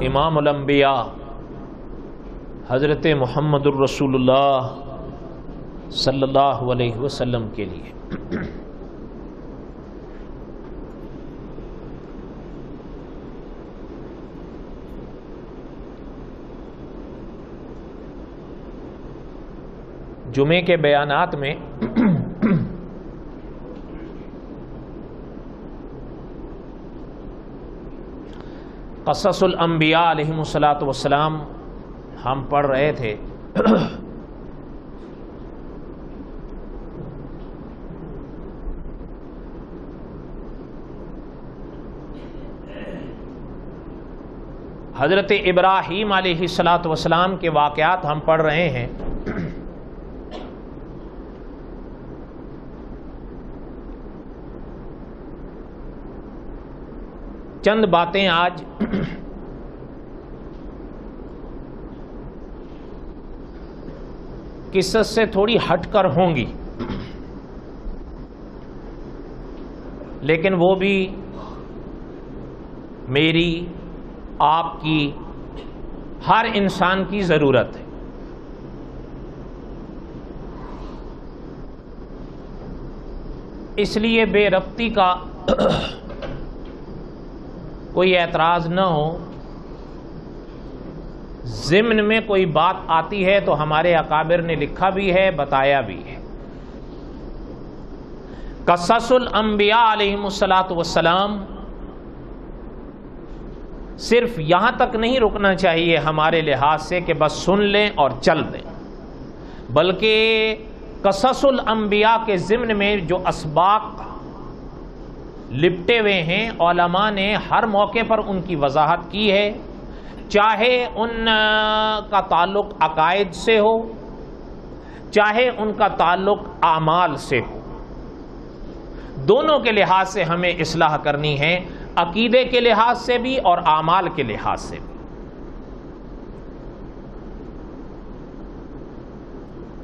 امام الانبیاء حضرت محمد الرسول اللہ صلی اللہ علیہ وسلم کے لیے جمعے کے بیانات میں قصص الانبیاء علیہم الصلاۃ والسلام ہم پڑھ رہے تھے۔ حضرت ابراہیم علیہ الصلاۃ والسلام کے واقعات ہم پڑھ رہے ہیں۔ چند باتیں آج قصص سے تھوڑی ہٹ کر ہوں گی، لیکن وہ بھی میری، آپ کی، ہر انسان کی ضرورت ہے۔ اس لیے بے ربطی کا کوئی اعتراض نہ ہو۔ ضمن میں کوئی بات آتی ہے تو ہمارے اکابر نے لکھا بھی ہے، بتایا بھی ہے۔ قصص الانبیاء علیہم الصلاۃ والسلام صرف یہاں تک نہیں رکنا چاہیے ہمارے لحاظ سے کہ بس سن لیں اور چل دیں، بلکہ قصص الانبیاء کے ضمن میں جو اسباق لپٹے ہوئے ہیں، علماء نے ہر موقع پر ان کی وضاحت کی ہے، چاہے ان کا تعلق عقائد سے ہو، چاہے ان کا تعلق اعمال سے ہو۔ دونوں کے لحاظ سے ہمیں اصلاح کرنی ہے، عقیدے کے لحاظ سے بھی اور اعمال کے لحاظ سے بھی۔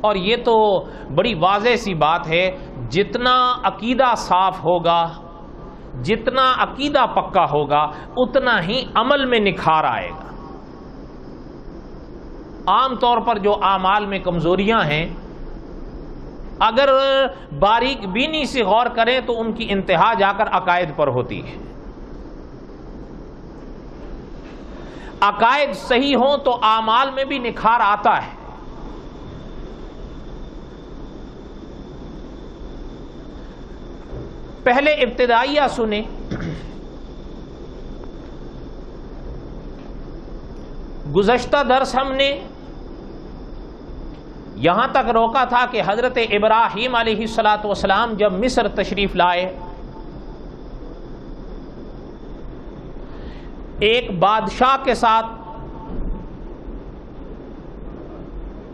اور یہ تو بڑی واضح سی بات ہے، جتنا عقیدہ صاف ہوگا، جتنا عقیدہ پکا ہوگا، اتنا ہی عمل میں نکھار آئے گا۔ عام طور پر جو اعمال میں کمزوریاں ہیں، اگر باریک بینی سے غور کریں تو ان کی انتہا جا کر عقائد پر ہوتی ہے۔ عقائد صحیح ہوں تو اعمال میں بھی نکھار آتا ہے۔ پہلے ابتدائیہ سنیں۔ گزشتہ درس ہم نے یہاں تک روکا تھا کہ حضرت ابراہیم علیہ الصلاۃ والسلام جب مصر تشریف لائے، ایک بادشاہ کے ساتھ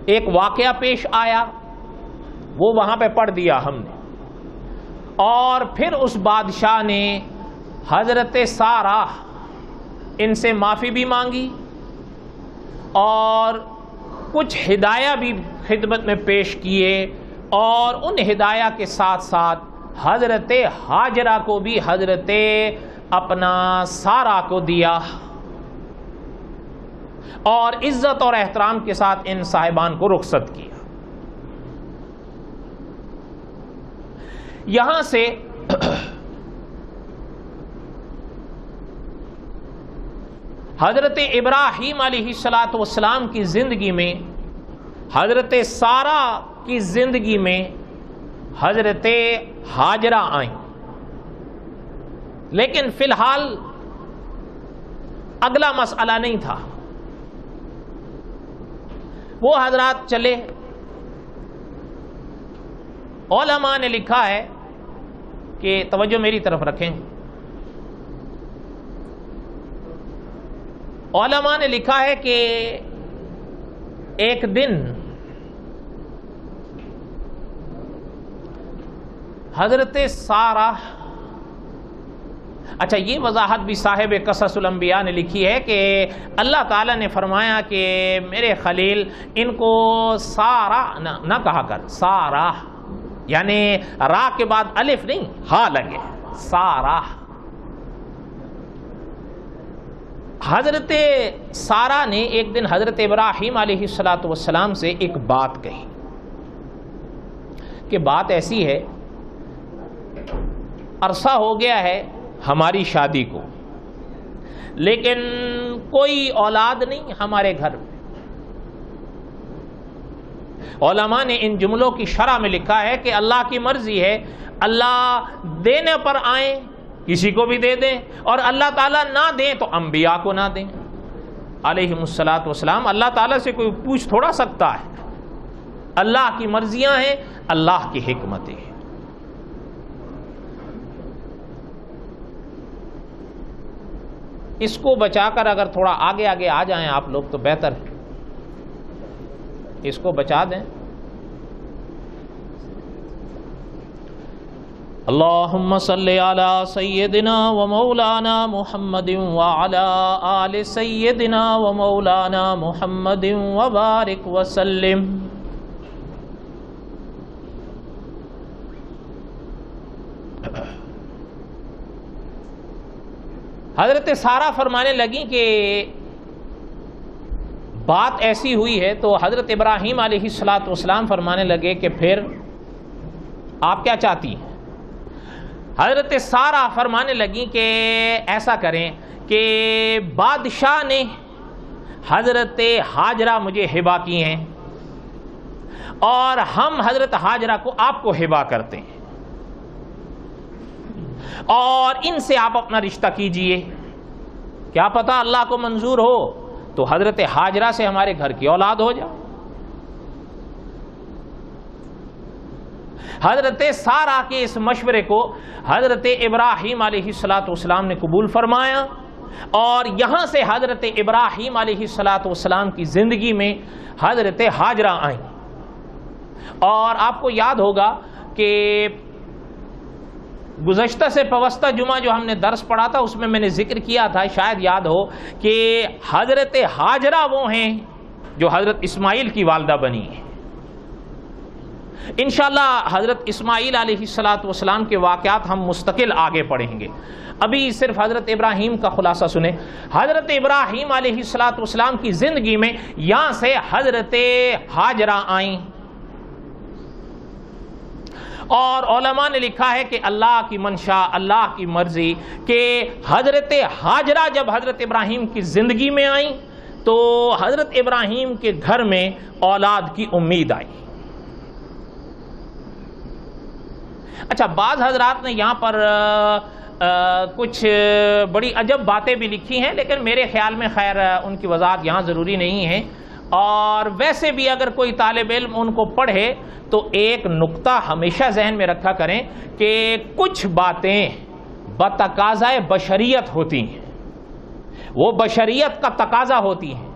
ایک واقعہ پیش آیا، وہ وہاں پہ پڑھ دیا ہم نے، اور پھر اس بادشاہ نے حضرت سارہ ان سے معافی بھی مانگی اور کچھ ہدایہ بھی خدمت میں پیش کیے، اور ان ہدایہ کے ساتھ ساتھ حضرت ہاجرہ کو بھی حضرت اپنا سارہ کو دیا، اور عزت اور احترام کے ساتھ ان صاحبان کو رخصت کیا۔ یہاں سے حضرت ابراہیم علیہ الصلاۃ والسلام کی زندگی میں، حضرت سارہ کی زندگی میں حضرت ہاجرہ آئیں، لیکن فی الحال اگلا مسئلہ نہیں تھا۔ وہ حضرات چلے۔ علماء نے لکھا ہے کہ توجہ میری طرف رکھیں، علماء نے لکھا ہے کہ ایک دن حضرت سارہ، اچھا یہ وضاحت بھی صاحب قصص الانبیاء نے لکھی ہے کہ اللہ تعالیٰ نے فرمایا کہ میرے خلیل ان کو سارہ نہ کہا کر، سارہ یعنی را کے بعد الف نہیں ہا لگے، سارہ۔ حضرت سارہ نے ایک دن حضرت ابراہیم علیہ السلام سے ایک بات کہی کہ بات ایسی ہے، عرصہ ہو گیا ہے ہماری شادی کو، لیکن کوئی اولاد نہیں ہمارے گھر میں۔ علماء نے ان جملوں کی شرح میں لکھا ہے کہ اللہ کی مرضی ہے، اللہ دینے پر آئیں کسی کو بھی دے دیں، اور اللہ تعالیٰ نہ دیں تو انبیاء کو نہ دیں علیہم السلام۔ اللہ تعالیٰ سے کوئی پوچھ تھوڑا سکتا ہے، اللہ کی مرضیاں ہیں، اللہ کی حکمتیں ہیں۔ اس کو بچا کر اگر تھوڑا آگے آگے آ جائیں آپ لوگ تو بہتر ہے، اس کو بچا دیں۔ اللہم صلی علی سیدنا و مولانا محمد وعلی آل سیدنا و مولانا محمد وبارک وسلم۔ حضرت سارہ فرمانے لگیں کہ بات ایسی ہوئی ہے، تو حضرت ابراہیم علیہ السلام فرمانے لگے کہ پھر آپ کیا چاہتی ہیں؟ حضرت سارہ فرمانے لگیں کہ ایسا کریں کہ بادشاہ نے حضرت ہاجرہ مجھے ہبہ کی ہیں اور ہم حضرت ہاجرہ کو آپ کو ہبہ کرتے ہیں، اور ان سے آپ اپنا رشتہ کیجئے، کیا پتہ اللہ کو منظور ہو تو حضرت ہاجرہ سے ہمارے گھر کی اولاد ہو جائے۔ حضرت سارہ کے اس مشورے کو حضرت ابراہیم علیہ السلام نے قبول فرمایا، اور یہاں سے حضرت ابراہیم علیہ السلام کی زندگی میں حضرت ہاجرہ آئیں۔ اور آپ کو یاد ہوگا کہ گزشتہ سے پوستہ جمعہ جو ہم نے درس پڑھا تھا اس میں نے ذکر کیا تھا، شاید یاد ہو، کہ حضرت ہاجرہ وہ ہیں جو حضرت اسماعیل کی والدہ بنی ہیں۔ انشاءاللہ حضرت اسماعیل علیہ السلام کے واقعات ہم مستقل آگے پڑھیں گے، ابھی صرف حضرت ابراہیم کا خلاصہ سنیں۔ حضرت ابراہیم علیہ السلام کی زندگی میں یہاں سے حضرت ہاجرہ آئیں، اور علماء نے لکھا ہے کہ اللہ کی منشا، اللہ کی مرضی کہ حضرت ہاجرہ جب حضرت ابراہیم کی زندگی میں آئیں تو حضرت ابراہیم کے گھر میں اولاد کی امید آئی۔ اچھا، بعض حضرات نے یہاں پر کچھ بڑی عجب باتیں بھی لکھی ہیں، لیکن میرے خیال میں خیر ان کی وضاحت یہاں ضروری نہیں ہے، اور ویسے بھی اگر کوئی طالب علم ان کو پڑھے تو ایک نقطہ ہمیشہ ذہن میں رکھا کریں کہ کچھ باتیں بتقاضۂ بشریت ہوتی ہیں، وہ بشریت کا تقاضا ہوتی ہیں۔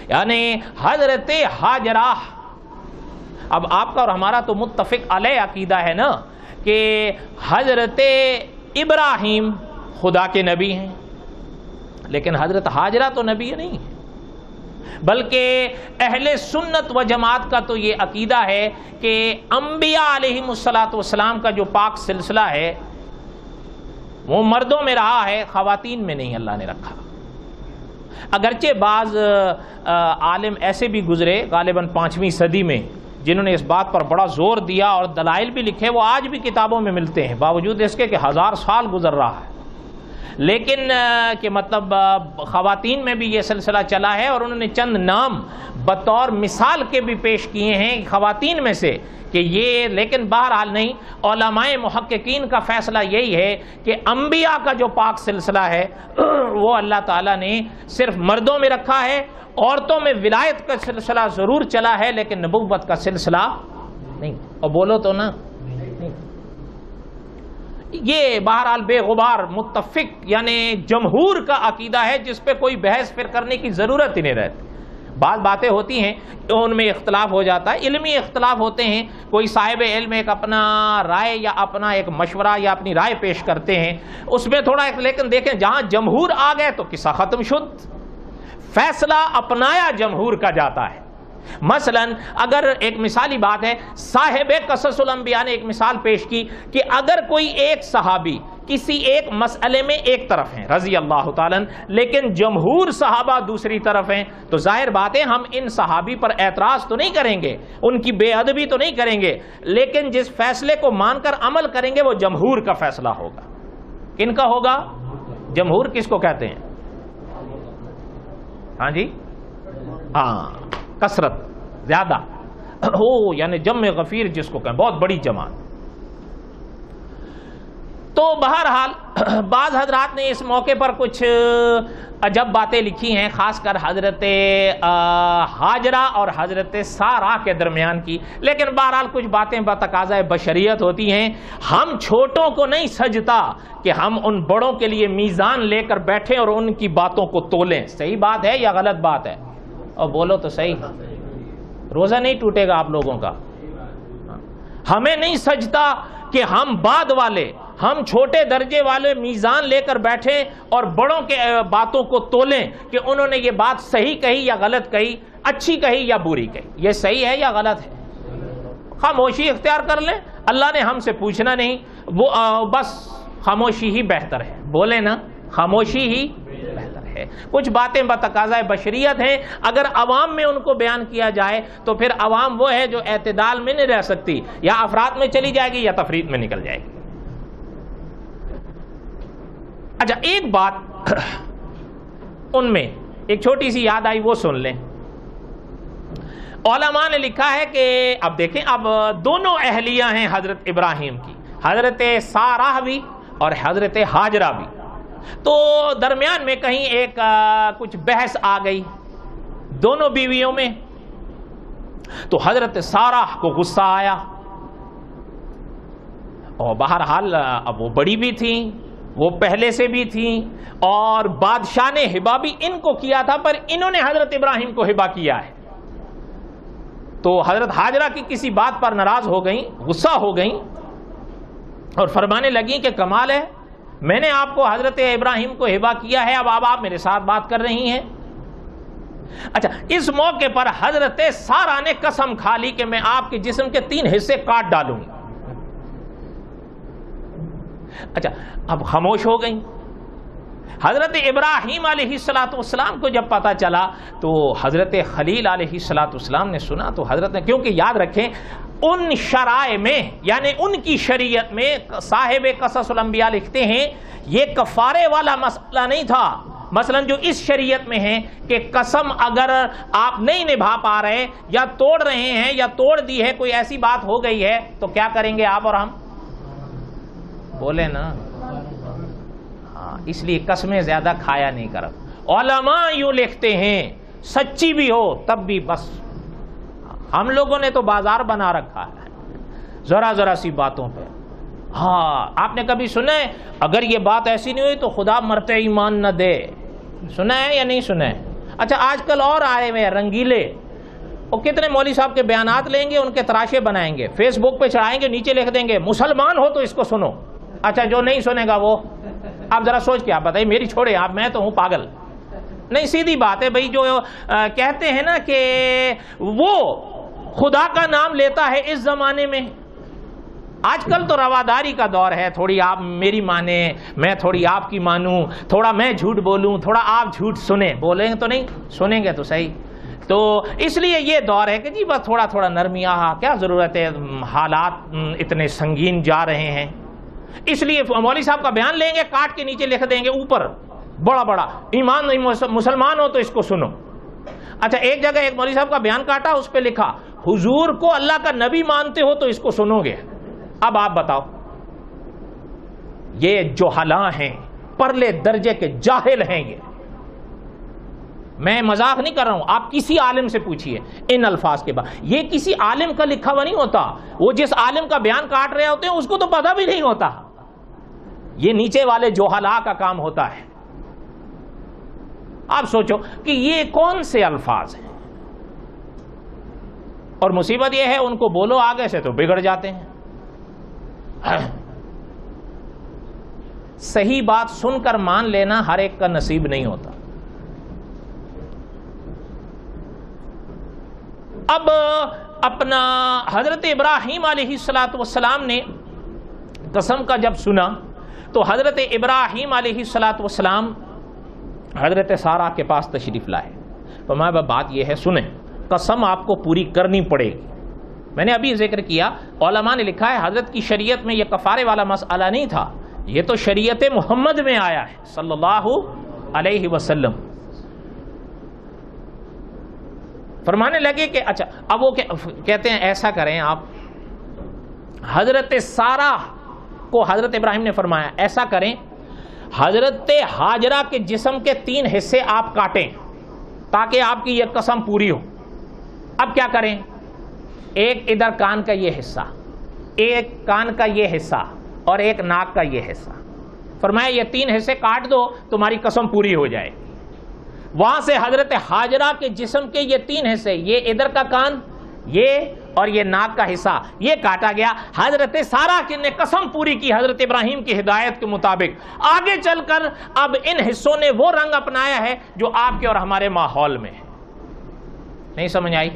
یعنی حضرت ہاجرہ، اب آپ کا اور ہمارا تو متفق علیہ عقیدہ ہے نا کہ حضرت ابراہیم خدا کے نبی ہیں، لیکن حضرت ہاجرہ تو نبی نہیں ہے، بلکہ اہل سنت و جماعت کا تو یہ عقیدہ ہے کہ انبیاء علیہم السلام کا جو پاک سلسلہ ہے وہ مردوں میں رہا ہے، خواتین میں نہیں اللہ نے رکھا۔ اگرچہ بعض عالم ایسے بھی گزرے غالباً 5ویں صدی میں جنہوں نے اس بات پر بڑا زور دیا اور دلائل بھی لکھے، وہ آج بھی کتابوں میں ملتے ہیں باوجود اس کے کہ 1000 سال گزر رہا ہے، لیکن کہ مطلب خواتین میں بھی یہ سلسلہ چلا ہے، اور انہوں نے چند نام بطور مثال کے بھی پیش کیے ہیں خواتین میں سے کہ یہ، لیکن بہرحال نہیں، علماء محققین کا فیصلہ یہی ہے کہ انبیاء کا جو پاک سلسلہ ہے وہ اللہ تعالیٰ نے صرف مردوں میں رکھا ہے، عورتوں میں ولایت کا سلسلہ ضرور چلا ہے لیکن نبوت کا سلسلہ نہیں۔ اور بولو تو نا، یہ بہرحال بے غبار متفق یعنی جمہور کا عقیدہ ہے جس پہ کوئی بحث پھر کرنے کی ضرورت ہی نہیں رہتی۔ بعض باتیں ہوتی ہیں ان میں اختلاف ہو جاتا ہے، علمی اختلاف ہوتے ہیں، کوئی صاحب علم ایک اپنا رائے یا اپنا ایک مشورہ یا اپنی رائے پیش کرتے ہیں، اس میں تھوڑا لیکن دیکھیں جہاں جمہور آ گئے تو قصہ ختم شد، فیصلہ اپنایا جمہور کا جاتا ہے، مثلاً اگر ایک مثالی بات ہے، صاحب قصص الانبیاء نے ایک مثال پیش کی کہ اگر کوئی ایک صحابی کسی ایک مسئلے میں ایک طرف ہیں رضی اللہ تعالیٰ، لیکن جمہور صحابہ دوسری طرف ہیں، تو ظاہر بات ہے ہم ان صحابی پر اعتراض تو نہیں کریں گے، ان کی بے ادبی تو نہیں کریں گے، لیکن جس فیصلے کو مان کر عمل کریں گے وہ جمہور کا فیصلہ ہوگا۔ کن کا ہوگا؟ جمہور کس کو کہتے ہیں؟ ہاں جی، ہاں، کثرت، زیادہ، یعنی جمع غفیر جس کو کہیں، بہت بڑی جماعت۔ تو بہرحال بعض حضرات نے اس موقع پر کچھ عجب باتیں لکھی ہیں، خاص کر حضرت ہاجرہ اور حضرت سارہ کے درمیان کی، لیکن بہرحال کچھ باتیں بتقاضۂ بشریت ہوتی ہیں۔ ہم چھوٹوں کو نہیں سجتا کہ ہم ان بڑوں کے لیے میزان لے کر بیٹھیں اور ان کی باتوں کو تولیں۔ صحیح بات ہے یا غلط بات ہے؟ اور بولو تو صحیح، روزہ نہیں ٹوٹے گا آپ لوگوں کا۔ ہمیں نہیں سجتا کہ ہم بعد والے، ہم چھوٹے درجے والے میزان لے کر بیٹھیں اور بڑوں کے باتوں کو تولیں کہ انہوں نے یہ بات صحیح کہی یا غلط کہی، اچھی کہی یا بری کہی، یہ صحیح ہے یا غلط ہے؟ خاموشی اختیار کر لیں، اللہ نے ہم سے پوچھنا نہیں، وہ بس خاموشی ہی بہتر ہے، بولیں نا، خاموشی ہی بہتر ہے۔ کچھ باتیں بتقاضۂ بشریت ہیں، اگر عوام میں ان کو بیان کیا جائے تو پھر عوام وہ ہے جو اعتدال میں نہیں رہ سکتی، یا افراد میں چلی جائے گی یا تفرید میں نکل جائے گی۔ اچھا، ایک بات ان میں ایک چھوٹی سی یاد آئی، وہ سن لیں۔ علماء نے لکھا ہے کہ اب دیکھیں، اب دونوں اہلیہ ہیں حضرت ابراہیم کی، حضرت سارہ بھی اور حضرت ہاجرہ بھی، تو درمیان میں کہیں ایک کچھ بحث آ گئی دونوں بیویوں میں، تو حضرت سارہ کو غصہ آیا، اور بہرحال اب وہ بڑی بھی تھیں، وہ پہلے سے بھی تھیں، اور بادشاہ نے ہبہ بھی ان کو کیا تھا، پر انہوں نے حضرت ابراہیم کو ہبہ کیا ہے، تو حضرت ہاجرہ کی کسی بات پر ناراض ہو گئیں، غصہ ہو گئیں، اور فرمانے لگیں کہ کمال ہے، میں نے آپ کو حضرت ابراہیم کو ہبہ کیا ہے، اب آپ میرے ساتھ بات کر رہی ہیں۔ اچھا، اس موقع پر حضرت سارہ نے قسم کھا لی کہ میں آپ کے جسم کے 3 حصے کاٹ ڈالوں گی۔ اچھا، اب خاموش ہو گئیں۔ حضرت ابراہیم علیہ السلام کو جب پتا چلا تو حضرت خلیل علیہ السلام نے سنا، تو حضرت نے، کیونکہ یاد رکھیں ان شرائع میں، یعنی ان کی شریعت میں، صاحب قصص الانبیاء لکھتے ہیں یہ کفارے والا مسئلہ نہیں تھا، مثلا جو اس شریعت میں ہے کہ قسم اگر آپ نہیں نبھا پا رہے یا توڑ رہے ہیں یا توڑ دی ہے، کوئی ایسی بات ہو گئی ہے، تو کیا کریں گے آپ اور ہم؟ بولے نا، ہاں، اس لیے قسمیں زیادہ کھایا نہیں کرو۔ علماء یوں لکھتے ہیں، سچی بھی ہو تب بھی بس، ہم لوگوں نے تو بازار بنا رکھا ہے ذرا ذرا سی باتوں پہ۔ ہاں، آپ نے کبھی سنا ہے اگر یہ بات ایسی نہیں ہوئی تو خدا مرتے ایمان نہ دے؟ سنا ہے یا نہیں سنا ہے؟ اچھا، آج کل اور آئے ہوئے رنگیلے، وہ کتنے مولوی صاحب کے بیانات لیں گے، ان کے تراشے بنائیں گے، فیس بک پہ چڑھائیں گے، نیچے لکھ دیں گے مسلمان ہو تو اس کو سنو۔ اچھا، جو نہیں سنے گا وہ، آپ ذرا سوچ کے آپ بتائیے، میری چھوڑے آپ، میں تو ہوں پاگل؟ نہیں، سیدھی بات ہے بھائی، جو کہتے ہیں نا کہ وہ خدا کا نام لیتا ہے اس زمانے میں، آج کل تو رواداری کا دور ہے، تھوڑی آپ میری مانیں، میں تھوڑی آپ کی مانوں، تھوڑا میں جھوٹ بولوں، تھوڑا آپ جھوٹ سنیں، بولیں گے تو نہیں، سنیں گے تو صحیح۔ تو اس لیے یہ دور ہے کہ جی بس تھوڑا تھوڑا نرمیاں، کیا ضرورت ہے، حالات اتنے سنگین جا رہے ہیں، اس لیے مولوی صاحب کا بیان لیں گے، کاٹ کے نیچے لکھ دیں گے اوپر بڑا بڑا، ایمان نہیں، مسلمان ہو تو اس کو سنو۔ اچھا، ایک جگہ ایک مولوی صاحب کا بیان کاٹا، اس پہ لکھا حضور کو اللہ کا نبی مانتے ہو تو اس کو سنو گے۔ اب آپ بتاؤ، یہ جوہلاء ہیں، پرلے درجے کے جاہل ہیں، میں مذاق نہیں کر رہا ہوں، آپ کسی عالم سے پوچھئے ان الفاظ کے بعد، یہ کسی عالم کا لکھا ہوا نہیں ہوتا، وہ جس عالم کا بیان کاٹ رہے ہوتے ہیں اس کو تو پتہ بھی نہیں ہوتا، یہ نیچے والے جوہلاء کا کام ہوتا ہے۔ آپ سوچو کہ یہ کون سے الفاظ ہیں، اور مصیبت یہ ہے ان کو بولو آگے سے تو بگڑ جاتے ہیں۔ صحیح بات سن کر مان لینا ہر ایک کا نصیب نہیں ہوتا۔ اب اپنا حضرت ابراہیم علیہ السلام نے قسم کا جب سنا تو حضرت ابراہیم علیہ السلام حضرت سارہ کے پاس تشریف لائے. فرمایا بات یہ ہے، سنیں، قسم آپ کو پوری کرنی پڑے گی. میں نے ابھی ذکر کیا، علماء نے لکھا ہے حضرت کی شریعت میں یہ کفارے والا مسئلہ نہیں تھا، یہ تو شریعت محمد میں آیا ہے صلی اللہ علیہ وسلم. فرمانے لگے کہ اچھا، اب وہ کہتے ہیں ایسا کریں آپ، حضرت سارہ کو حضرت ابراہیم نے فرمایا ایسا کریں، حضرت ہاجرہ کے جسم کے 3 حصے آپ کاٹیں تاکہ آپ کی یہ قسم پوری ہو. اب کیا کریں؟ ایک ادھر کان کا یہ حصہ، ایک کان کا یہ حصہ اور ایک ناک کا یہ حصہ. فرمایا یہ 3 حصے کاٹ دو، تمہاری قسم پوری ہو جائے. وہاں سے حضرت ہاجرہ کے جسم کے یہ 3 حصے، یہ ادھر کا کان، یہ اور یہ ناک کا حصہ، یہ کاٹا گیا. حضرت سارہ نے قسم پوری کی حضرت ابراہیم کی ہدایت کے مطابق. آگے چل کر اب ان حصوں نے وہ رنگ اپنایا ہے جو آپ کے اور ہمارے ماحول میں ہے. نہیں سمجھ آئی؟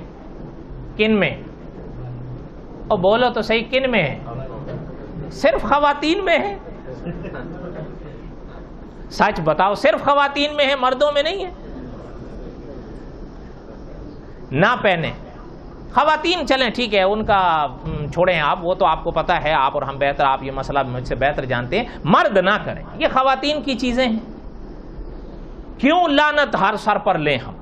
کن میں؟ اور بولو تو صحیح، کن میں ہے؟ صرف خواتین میں ہے. سچ بتاؤ، صرف خواتین میں ہے، مردوں میں نہیں ہے. نہ پہنے خواتین، چلیں ٹھیک ہے، ان کا چھوڑیں آپ، وہ تو آپ کو پتا ہے، آپ اور ہم بہتر، آپ یہ مسئلہ مجھ سے بہتر جانتے ہیں. مرد نہ کریں، یہ خواتین کی چیزیں ہیں. کیوں لعنت ہر سر پر لیں ہم؟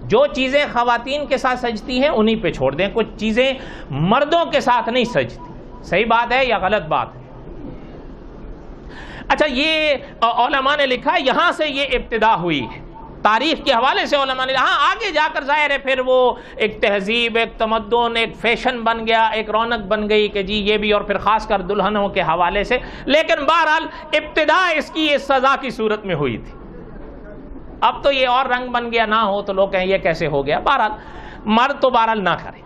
جو چیزیں خواتین کے ساتھ سجتی ہیں انہی پہ چھوڑ دیں، کچھ چیزیں مردوں کے ساتھ نہیں سجتی. صحیح بات ہے یا غلط بات ہے؟ اچھا، یہ علماء نے لکھا یہاں سے یہ ابتدا ہوئی ہے. تاریخ کے حوالے سے علماء نے، ہاں آگے جا کر ظاہر ہے پھر وہ ایک تہذیب، ایک تمدن، ایک فیشن بن گیا، ایک رونق بن گئی کہ جی یہ بھی، اور پھر خاص کر دلہنوں کے حوالے سے. لیکن بہرحال ابتدا اس کی اس سزا کی صورت میں ہوئی تھی. اب تو یہ اور رنگ بن گیا، نہ ہو تو لوگ کہیں یہ کیسے ہو گیا. بہرحال مرد تو بہرحال نہ کرے.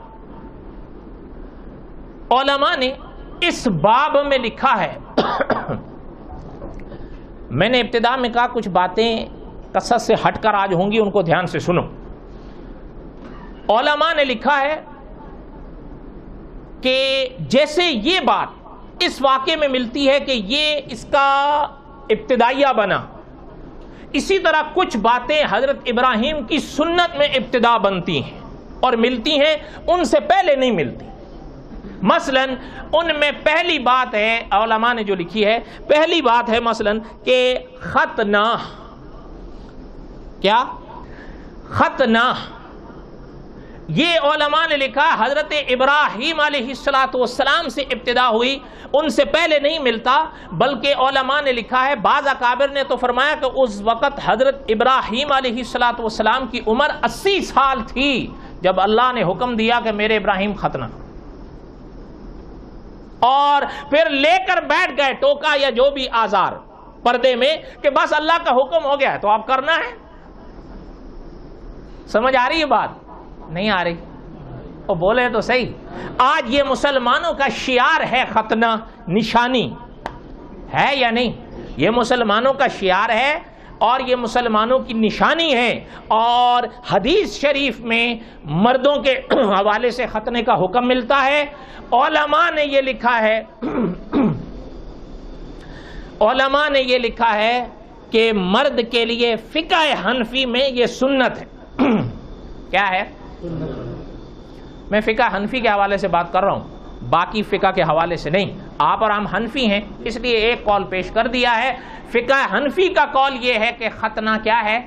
علماء نے اس باب میں لکھا ہے میں نے ابتدا میں کہا کچھ باتیں قصص سے ہٹ کر آج ہوں گی، ان کو دھیان سے سنو. علماء نے لکھا ہے کہ جیسے یہ بات اس واقعے میں ملتی ہے کہ یہ اس کا ابتدائیہ بنا، اسی طرح کچھ باتیں حضرت ابراہیم کی سنت میں ابتدا بنتی ہیں اور ملتی ہیں، ان سے پہلے نہیں ملتی. مثلا ان میں پہلی بات ہے، علماء نے جو لکھی ہے، پہلی بات ہے مثلا کہ ختنہ. کیا؟ ختنہ. یہ علماء نے لکھا حضرت ابراہیم علیہ السلام سے ابتدا ہوئی، ان سے پہلے نہیں ملتا. بلکہ علماء نے لکھا ہے، بعض اکابر نے تو فرمایا کہ اس وقت حضرت ابراہیم علیہ السلام کی عمر 80 سال تھی جب اللہ نے حکم دیا کہ میرے ابراہیم ختنہ، اور پھر لے کر بیٹھ گئے ٹوکا یا جو بھی آزار پردے میں کہ بس اللہ کا حکم ہو گیا ہے تو اب کرنا ہے. سمجھ آ رہی ہے بات؟ نہیں آ رہی؟ اور بولے تو صحیح. آج یہ مسلمانوں کا شعار ہے، ختنہ نشانی ہے یا نہیں؟ یہ مسلمانوں کا شعار ہے اور یہ مسلمانوں کی نشانی ہے. اور حدیث شریف میں مردوں کے حوالے سے ختنے کا حکم ملتا ہے. علماء نے یہ لکھا ہے علماء نے یہ لکھا ہے کہ مرد کے لیے فقہ حنفی میں یہ سنت ہے. کیا ہے؟ میں فقہ حنفی کے حوالے سے بات کر رہا ہوں، باقی فقہ کے حوالے سے نہیں. آپ اور ہم حنفی ہیں اس لیے ایک قول پیش کر دیا ہے. فقہ حنفی کا قول یہ ہے کہ ختنہ کیا ہے؟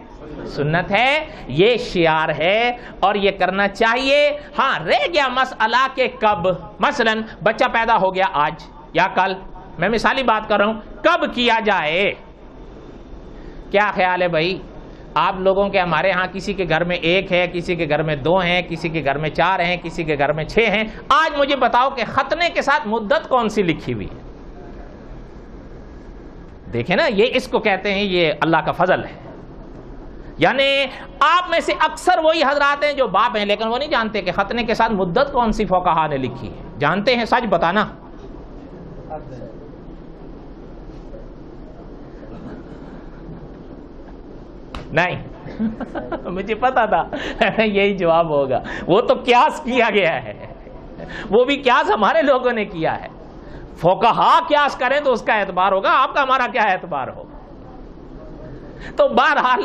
سنت ہے. یہ شعار ہے اور یہ کرنا چاہیے. ہاں رہ گیا مسئلہ کہ کب، مثلا بچہ پیدا ہو گیا آج یا کل، میں مثالی بات کر رہا ہوں، کب کیا جائے؟ کیا خیال ہے بھائی آپ لوگوں کے؟ ہمارے ہاں کسی کے گھر میں 1 ہے، کسی کے گھر میں 2 ہیں، کسی کے گھر میں 4 ہیں، کسی کے گھر میں 6 ہیں. آج مجھے بتاؤ کہ ختنے کے ساتھ مدت کون سی لکھی ہوئی ہے؟ دیکھیں نا، یہ اس کو کہتے ہیں یہ اللہ کا فضل ہے. یعنی آپ میں سے اکثر وہی حضرات ہیں جو باپ ہیں لیکن وہ نہیں جانتے کہ ختنے کے ساتھ مدت کون سی فقہا نے لکھی ہے. جانتے ہیں؟ سچ بتانا. نہیں. مجھے پتا تھا یہی جواب ہوگا. وہ تو قیاس کیا گیا ہے, وہ بھی قیاس ہمارے لوگوں نے کیا ہے. فقہا قیاس کریں تو اس کا اعتبار ہوگا, آپ کا ہمارا کیا اعتبار ہوگا. تو بہرحال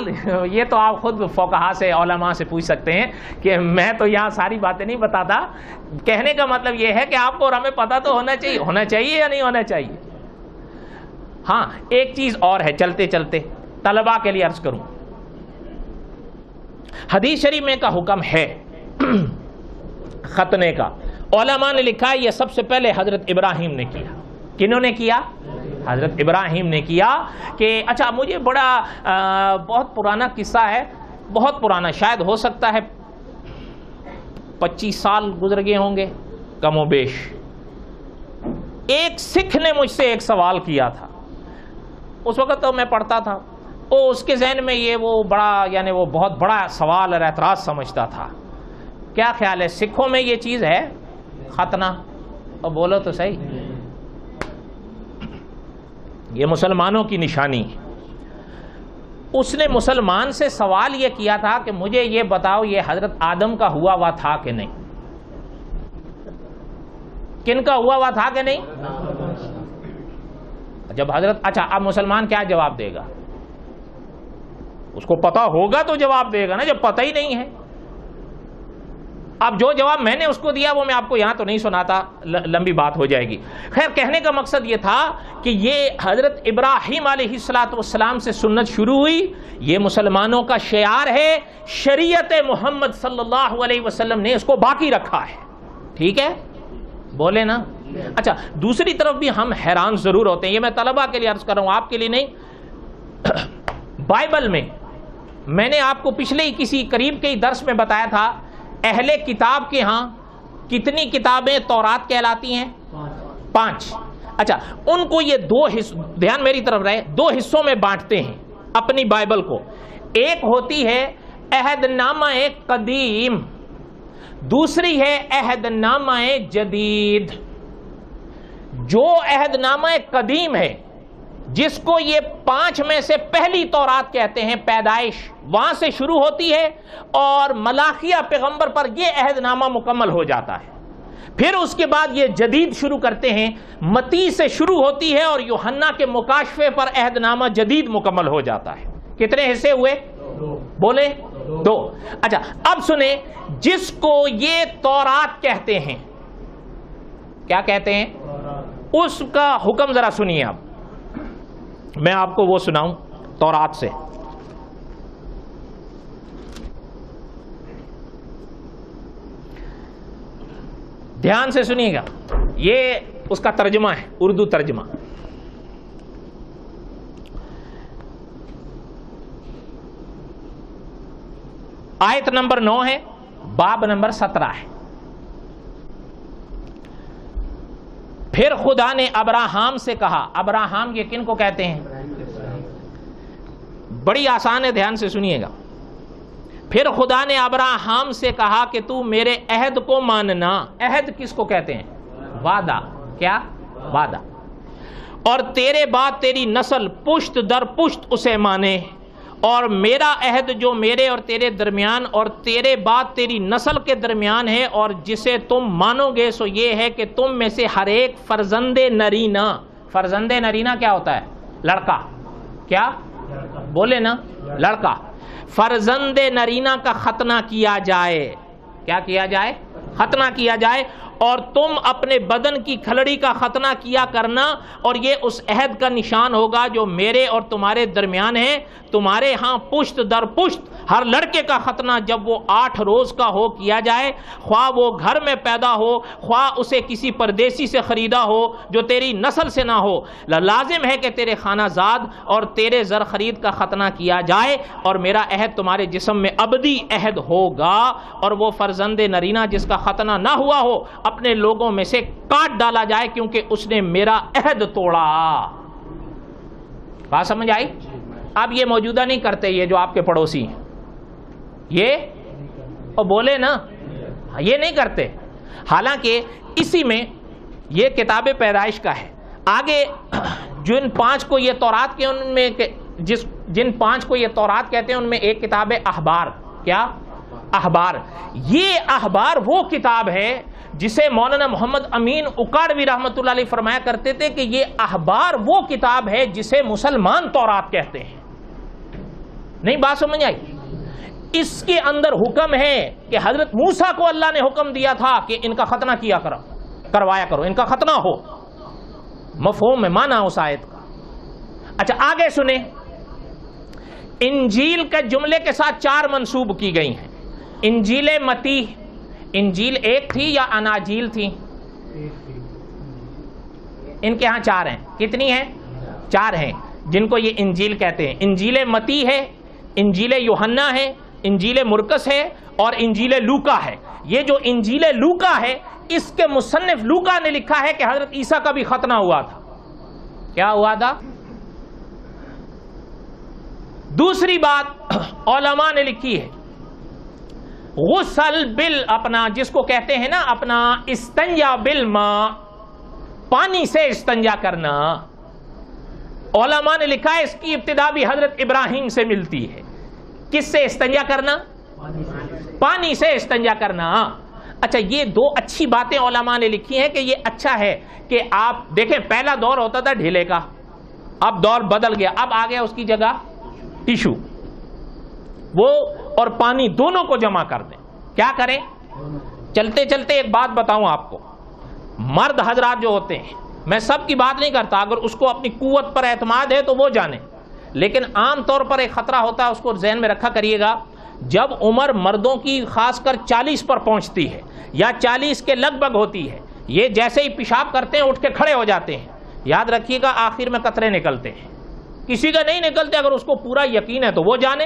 یہ تو آپ خود فقہا سے, علماء سے پوچھ سکتے ہیں کہ میں تو یہاں ساری باتیں نہیں بتاتا. کہنے کا مطلب یہ ہے کہ آپ کو اور ہمیں پتہ تو ہونا چاہیے یا نہیں ہونا چاہیے. ہاں ایک چیز اور ہے چلتے چلتے طلباء کے لیے عرض کروں. حدیث شریف میں کا حکم ہے ختنے کا. علماء نے لکھا ہے یہ سب سے پہلے حضرت ابراہیم نے کیا. کنہوں نے کیا؟ حضرت ابراہیم نے کیا. کہ اچھا مجھے بہت پرانا قصہ ہے, بہت پرانا, شاید ہو سکتا ہے 25 سال گزر گئے ہوں گے کم و بیش. ایک سکھ نے مجھ سے ایک سوال کیا تھا. اس وقت تو میں پڑھتا تھا, اس کے ذہن میں یہ وہ بہت بڑا سوال اور اعتراض سمجھتا تھا. کیا خیال ہے سکھوں میں یہ چیز ہے ختنہ؟ اور بولو تو صحیح, یہ مسلمانوں کی نشانی ہے. اس نے مسلمان سے سوال یہ کیا تھا کہ مجھے یہ بتاؤ یہ حضرت آدم کا ہوا ہوا تھا کہ نہیں؟ کن کا ہوا ہوا تھا کہ نہیں؟ جب اچھا اب مسلمان کیا جواب دے گا؟ اس کو پتا ہوگا تو جواب دے گا نا, جب پتہ ہی نہیں ہے. اب جو جواب میں نے اس کو دیا وہ میں آپ کو یہاں تو نہیں سناتا, لمبی بات ہو جائے گی. خیر کہنے کا مقصد یہ تھا کہ یہ حضرت ابراہیم علیہ السلام سے سنت شروع ہوئی. یہ مسلمانوں کا شعار ہے, شریعت محمد صلی اللہ علیہ وسلم نے اس کو باقی رکھا ہے. ٹھیک ہے, بولے نا. اچھا دوسری طرف بھی ہم حیران ضرور ہوتے ہیں, یہ میں طلباء کے لیے عرض کر رہا ہوں, آپ کے لیے نہیں. بائبل میں نے آپ کو پچھلے ہی کسی قریب کے ہی درس میں بتایا تھا, اہل کتاب کے ہاں کتنی کتابیں تورات کہلاتی ہیں؟ 5. اچھا ان کو یہ 2 حصوں, دھیان میری طرف رہے, 2 حصوں میں بانٹتے ہیں اپنی بائبل کو. ایک ہوتی ہے عہد نامہ قدیم, دوسری ہے عہد نامہ جدید. جو عہد نامہ قدیم ہے جس کو یہ 5 میں سے پہلی تورات کہتے ہیں, پیدائش وہاں سے شروع ہوتی ہے اور ملاخیہ پیغمبر پر یہ عہد نامہ مکمل ہو جاتا ہے. پھر اس کے بعد یہ جدید شروع کرتے ہیں, متی سے شروع ہوتی ہے اور یوحنا کے مکاشفے پر عہد نامہ جدید مکمل ہو جاتا ہے. کتنے حصے ہوئے؟ بولے 2. اچھا اب سنیں, جس کو یہ تورات کہتے ہیں, کیا کہتے ہیں, اس کا حکم ذرا سنیے. اب میں آپ کو وہ سناؤں تورات سے. دھیان سے سنیے گا, یہ اس کا ترجمہ ہے, اردو ترجمہ. آیت نمبر 9 ہے, باب نمبر 17 ہے. پھر خدا نے ابراہام سے کہا. ابراہام یہ کن کو کہتے ہیں؟ بڑی آسان ہے, دھیان سے سنیے گا. پھر خدا نے ابراہام سے کہا کہ تو میرے عہد کو ماننا. عہد کس کو کہتے ہیں؟ وعدہ. کیا وعدہ؟ اور تیرے بعد تیری نسل پشت در پشت اسے مانے, اور میرا عہد جو میرے اور تیرے درمیان اور تیرے بعد تیری نسل کے درمیان ہے اور جسے تم مانو گے سو یہ ہے کہ تم میں سے ہر ایک فرزند نرینہ. فرزند نرینہ کیا ہوتا ہے؟ لڑکا. کیا بولے نا, لڑکا. فرزند نرینہ کا ختنہ کیا جائے. کیا کیا جائے؟ ختنہ کیا جائے. اور تم اپنے بدن کی کھلڑی کا ختنہ کیا کرنا, اور یہ اس عہد کا نشان ہوگا جو میرے اور تمہارے درمیان ہے. تمہارے ہاں پشت در پشت ہر لڑکے کا ختنہ جب وہ 8 روز کا ہو کیا جائے, خواہ وہ گھر میں پیدا ہو خواہ اسے کسی پردیسی سے خریدا ہو جو تیری نسل سے نہ ہو. لازم ہے کہ تیرے خانہ زاد اور تیرے زر خرید کا ختنہ کیا جائے, اور میرا عہد تمہارے جسم میں ابدی عہد ہوگا. اور وہ فرزند نرینہ جس کا ختنہ نہ ہوا ہو اپنے لوگوں میں سے کاٹ ڈالا جائے, کیونکہ اس نے میرا عہد توڑا. بات سمجھ آئی؟ اب یہ موجودہ نہیں کرتے, یہ جو آپ کے پڑوسی ہیں یہ بولے نا, یہ نہیں کرتے. حالانکہ اسی میں یہ کتاب پیدائش کا ہے. آگے جو ان 5 کو یہ تورات کے ان میں جن 5 کو یہ تورات کہتے ہیں ان میں ایک کتاب ہے احبار. کیا؟ احبار. یہ احبار وہ کتاب ہے جسے مولانا محمد امین اکاڑوی رحمۃ اللہ علیہ فرمایا کرتے تھے کہ یہ احبار وہ کتاب ہے جسے مسلمان تورات کہتے ہیں. نہیں بات سمجھ آئی؟ اس کے اندر حکم ہے کہ حضرت موسیٰ کو اللہ نے حکم دیا تھا کہ ان کا ختنہ کروایا کرو، ان کا ختنہ ہو. مفہوم ہے معنی اس آیت کا. اچھا آگے سنیں، انجیل کے جملے کے ساتھ 4 منسوب کی گئی ہیں. انجیل متی، انجیل ایک تھی یا اناجیل تھی؟ ان کے ہاں 4 ہیں. کتنی ہیں؟ 4 ہیں جن کو یہ انجیل کہتے ہیں. انجیل متی ہے، انجیل یوحنا ہے، انجیل مرکس ہے اور انجیل لوکا ہے. یہ جو انجیل لوکا ہے اس کے مصنف لوکا نے لکھا ہے کہ حضرت عیسیٰ کا بھی ختنہ ہوا تھا. کیا ہوا تھا؟ دوسری بات علماء نے لکھی ہے، غسل بل اپنا جس کو کہتے ہیں نا اپنا استنجا بالماء، پانی سے استنجا کرنا. علماء نے لکھا ہے اس کی ابتدا بھی حضرت ابراہیم سے ملتی ہے. کس سے استنجا کرنا؟ پانی سے استنجا کرنا. اچھا یہ 2 اچھی باتیں علماء نے لکھی ہیں کہ یہ اچھا ہے کہ آپ دیکھیں پہلا دور ہوتا تھا ڈھیلے کا، اب دور بدل گیا، اب آ گیا اس کی جگہ ٹیشو. وہ اور پانی دونوں کو جمع کر دیں. کیا کریں؟ چلتے چلتے ایک بات بتاؤں آپ کو، مرد حضرات جو ہوتے ہیں، میں سب کی بات نہیں کرتا، اگر اس کو اپنی قوت پر اعتماد ہے تو وہ جانے، لیکن عام طور پر ایک خطرہ ہوتا ہے، اس کو ذہن میں رکھا کریے گا. جب عمر مردوں کی خاص کر 40 پر پہنچتی ہے یا 40 کے لگ بھگ ہوتی ہے، یہ جیسے ہی پیشاب کرتے ہیں اٹھ کے کھڑے ہو جاتے ہیں. یاد رکھیے گا آخر میں قطرے نکلتے ہیں. کسی کا نہیں نکلتے، اگر اس کو پورا یقین ہے تو وہ جانے.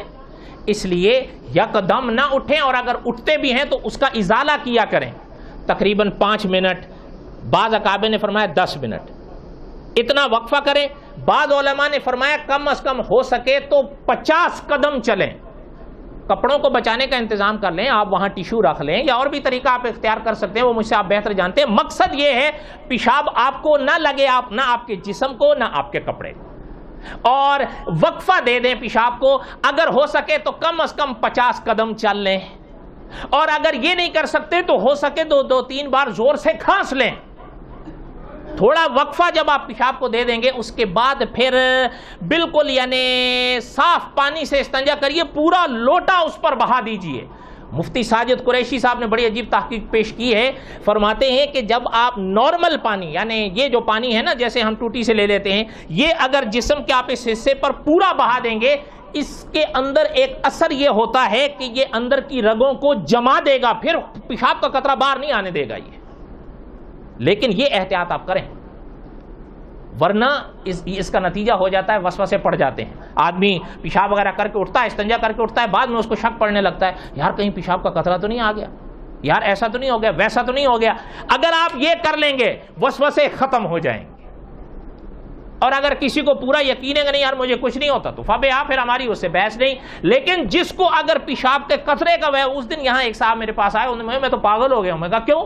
اس لیے یکدم نہ اٹھیں، اور اگر اٹھتے بھی ہیں تو اس کا ازالہ کیا کریں. تقریباً 5 منٹ، بعض اکابر نے فرمایا 10 منٹ، اتنا وقفہ کریں. بعض علماء نے فرمایا کم از کم ہو سکے تو 50 قدم چلیں. کپڑوں کو بچانے کا انتظام کر لیں، آپ وہاں ٹیشو رکھ لیں یا اور بھی طریقہ آپ اختیار کر سکتے ہیں، وہ مجھ سے آپ بہتر جانتے ہیں. مقصد یہ ہے پیشاب آپ کو نہ لگے، آپ نہ آپ کے جسم کو نہ آپ کے کپڑے کو، اور وقفہ دے دیں پیشاب کو. اگر ہو سکے تو کم از کم 50 قدم چل لیں، اور اگر یہ نہیں کر سکتے تو ہو سکے تو 2-3 بار زور سے کھانس لیں. تھوڑا وقفہ جب آپ پیشاب کو دے دیں گے اس کے بعد پھر بالکل یعنی صاف پانی سے استنجا کریے، پورا لوٹا اس پر بہا دیجئے. مفتی ساجد قریشی صاحب نے بڑی عجیب تحقیق پیش کی ہے، فرماتے ہیں کہ جب آپ نارمل پانی یعنی یہ جو پانی ہے نا جیسے ہم ٹوٹی سے لے لیتے ہیں، یہ اگر جسم کے آپ اس حصے پر پورا بہا دیں گے، اس کے اندر ایک اثر یہ ہوتا ہے کہ یہ اندر کی رگوں کو جما دے گا، پھر پیشاب کا قطرہ باہر نہیں آنے دے گا یہ. لیکن یہ احتیاط آپ کریں، ورنہ اس کا نتیجہ ہو جاتا ہے وسوسے پڑ جاتے ہیں. آدمی پیشاب وغیرہ کر کے اٹھتا ہے، استنجا کر کے اٹھتا ہے، بعد میں اس کو شک پڑنے لگتا ہے یار کہیں پیشاب کا قطرہ تو نہیں آ گیا، یار ایسا تو نہیں ہو گیا، ویسا تو نہیں ہو گیا. اگر آپ یہ کر لیں گے وسوسے ختم ہو جائیں گے. اور اگر کسی کو پورا یقین ہے کہ نہیں یار مجھے کچھ نہیں ہوتا تو فبے پھر ہماری اس سے بحث نہیں. لیکن جس کو اگر پیشاب کے قطرے کا وہ، اس دن یہاں ایک صاحب میرے پاس آئے، انہوں نے میں تو پاگل ہو گیا ہوں. میں کہا کیوں؟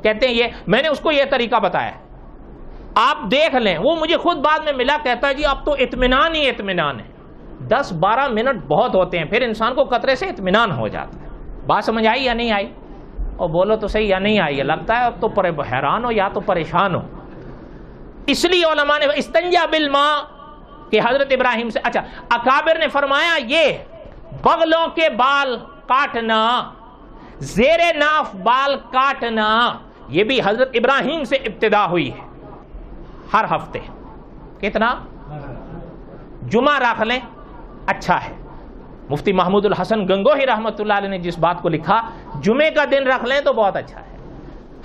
کہتے ہیں یہ میں نے اس کو یہ طریقہ بتایا، آپ دیکھ لیں. وہ مجھے خود بعد میں ملا، کہتا ہے جی اب تو اطمینان ہی اطمینان ہے. 10-12 منٹ بہت ہوتے ہیں، پھر انسان کو قطرے سے اطمینان ہو جاتا ہے. بات سمجھ آئی یا نہیں آئی؟ اور بولو تو صحیح یا نہیں آئی؟ لگتا ہے اب تو حیران ہو یا تو پریشان ہو. اس لیے علماء نے استنجا بالماء کہ حضرت ابراہیم سے. اچھا اکابر نے فرمایا یہ بغلوں کے بال کاٹنا، زیر ناف بال کاٹنا، یہ بھی حضرت ابراہیم سے ابتدا ہوئی ہے. ہر ہفتے کتنا؟ جمعہ رکھ لیں اچھا ہے. مفتی محمود الحسن گنگوہی رحمۃ اللہ علیہ نے جس بات کو لکھا، جمعے کا دن رکھ لیں تو بہت اچھا ہے.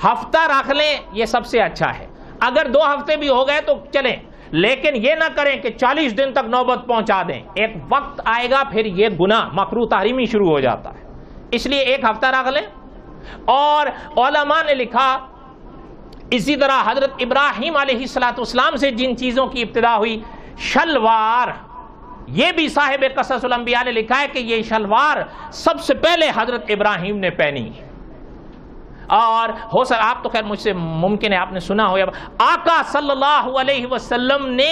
ہفتہ رکھ لیں یہ سب سے اچھا ہے. اگر 2 ہفتے بھی ہو گئے تو چلیں، لیکن یہ نہ کریں کہ 40 دن تک نوبت پہنچا دیں. ایک وقت آئے گا پھر یہ گناہ مکروہ تحریمی شروع ہو جاتا ہے. اس لیے 1 ہفتہ رکھ لیں. اور علماء نے لکھا اسی طرح حضرت ابراہیم علیہ السلام سے جن چیزوں کی ابتدا ہوئی، شلوار، یہ بھی صاحب قصص الانبیاء نے لکھا ہے کہ یہ شلوار سب سے پہلے حضرت ابراہیم نے پہنی. اور ہو سر آپ تو خیر مجھ سے ممکن ہے آپ نے سنا ہو، آقا صلی اللہ علیہ وسلم نے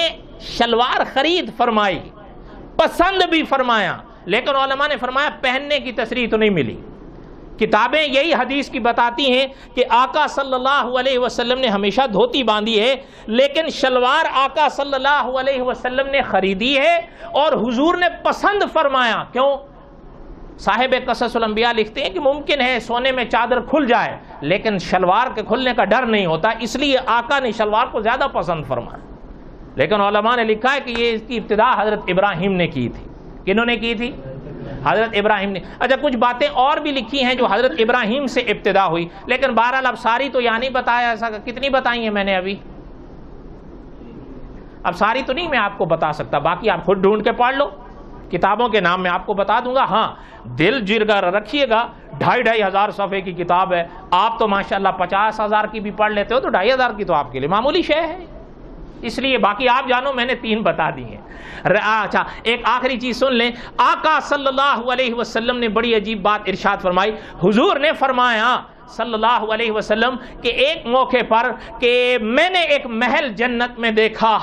شلوار خرید فرمائی پسند بھی فرمایا، لیکن علماء نے فرمایا پہننے کی تصریح تو نہیں ملی۔ کتابیں یہی حدیث کی بتاتی ہیں کہ آقا صلی اللہ علیہ وسلم نے ہمیشہ دھوتی باندھی ہے، لیکن شلوار آقا صلی اللہ علیہ وسلم نے خریدی ہے اور حضور نے پسند فرمایا۔ کیوں؟ صاحب قصص الانبیاء لکھتے ہیں کہ ممکن ہے سونے میں چادر کھل جائے لیکن شلوار کے کھلنے کا ڈر نہیں ہوتا، اس لیے آقا نے شلوار کو زیادہ پسند فرمایا۔ لیکن علماء نے لکھا ہے کہ یہ اس کی ابتدا حضرت ابراہیم نے کی تھی۔ کنہوں نے کی تھی؟ حضرت ابراہیم نے۔ اچھا، کچھ باتیں اور بھی لکھی ہیں جو حضرت ابراہیم سے ابتدا ہوئی، لیکن بہرحال اب ساری تو یہاں نہیں بتایا، ایسا کتنی بتائی ہیں میں نے ابھی؟ اب ساری تو نہیں میں آپ کو بتا سکتا، باقی آپ خود ڈھونڈ کے پڑھ لو، کتابوں کے نام میں آپ کو بتا دوں گا۔ ہاں، دل جرگر رکھیے گا، 2500 صفحے کی کتاب ہے، آپ تو ماشاءاللہ 50,000 کی بھی پڑھ لیتے ہو، تو 2500 کی تو آپ کے لیے معمولی شے ہے، اس لیے باقی آپ جانو، میں نے 3 بتا دی ہیں۔ اچھا، ایک آخری چیز سن لیں، آقا صلی اللہ علیہ وسلم نے بڑی عجیب بات ارشاد فرمائی۔ حضور نے فرمایا صلی اللہ علیہ وسلم کہ ایک موقع پر کہ میں نے ایک محل جنت میں دیکھا،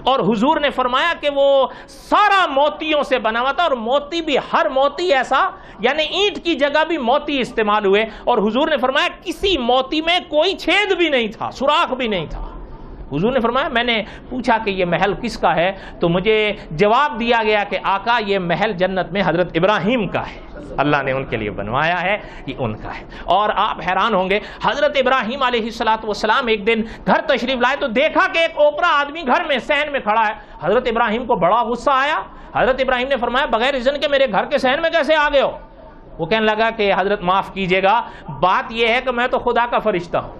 اور حضور نے فرمایا کہ وہ سارا موتیوں سے بنا ہوا تھا، اور موتی بھی ہر موتی ایسا، یعنی اینٹ کی جگہ بھی موتی استعمال ہوئے، اور حضور نے فرمایا کسی موتی میں کوئی چھید بھی نہیں تھا، سوراخ بھی نہیں تھا۔ حضور نے فرمایا میں نے پوچھا کہ یہ محل کس کا ہے، تو مجھے جواب دیا گیا کہ آقا یہ محل جنت میں حضرت ابراہیم کا ہے، اللہ نے ان کے لیے بنوایا ہے، یہ ان کا ہے۔ اور آپ حیران ہوں گے، حضرت ابراہیم علیہ السلام ایک دن گھر تشریف لائے تو دیکھا کہ ایک اوپرا آدمی گھر میں صحن میں کھڑا ہے۔ حضرت ابراہیم کو بڑا غصہ آیا، حضرت ابراہیم نے فرمایا بغیر اذن کے میرے گھر کے صحن میں کیسے آ گئے ہو؟ وہ کہنے لگا کہ حضرت معاف کیجیے گا، بات یہ ہے کہ میں تو خدا کا فرشتہ ہوں،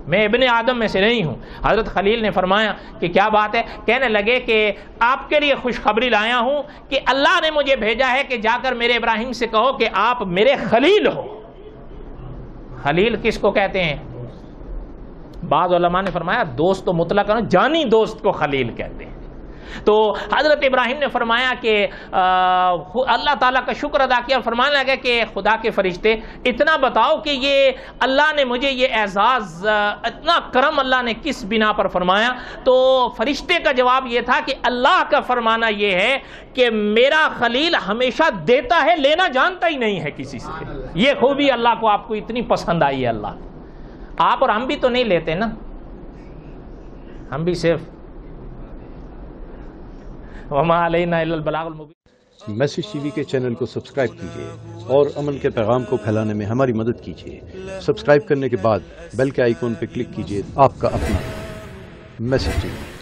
میں ابن آدم میں سے نہیں ہوں۔ حضرت خلیل نے فرمایا کہ کیا بات ہے؟ کہنے لگے کہ آپ کے لیے خوشخبری لایا ہوں کہ اللہ نے مجھے بھیجا ہے کہ جا کر میرے ابراہیم سے کہو کہ آپ میرے خلیل ہو۔ خلیل کس کو کہتے ہیں؟ بعض علماء نے فرمایا دوست تو مطلق ہے، جانی دوست کو خلیل کہتے ہیں۔ تو حضرت ابراہیم نے فرمایا کہ اللہ تعالیٰ کا شکر ادا کیا، اور فرمانے لگا کہ خدا کے فرشتے اتنا بتاؤ کہ یہ اللہ نے مجھے یہ اعزاز، اتنا کرم اللہ نے کس بنا پر فرمایا؟ تو فرشتے کا جواب یہ تھا کہ اللہ کا فرمانا یہ ہے کہ میرا خلیل ہمیشہ دیتا ہے، لینا جانتا ہی نہیں ہے کسی سے۔ یہ خوبی اللہ کو آپ کو اتنی پسند آئی ہے اللہ۔ آپ اور ہم بھی تو نہیں لیتے نا، ہم بھی صرف وما علینا الا البلاغ المبین۔ میسج ٹی وی کے چینل کو سبسکرائب کیجیے اور امن کے پیغام کو پھیلانے میں ہماری مدد کیجیے۔ سبسکرائب کرنے کے بعد بیل کے آئیکن پر کلک کیجیے۔ آپ کا اپنا میسج ٹی وی۔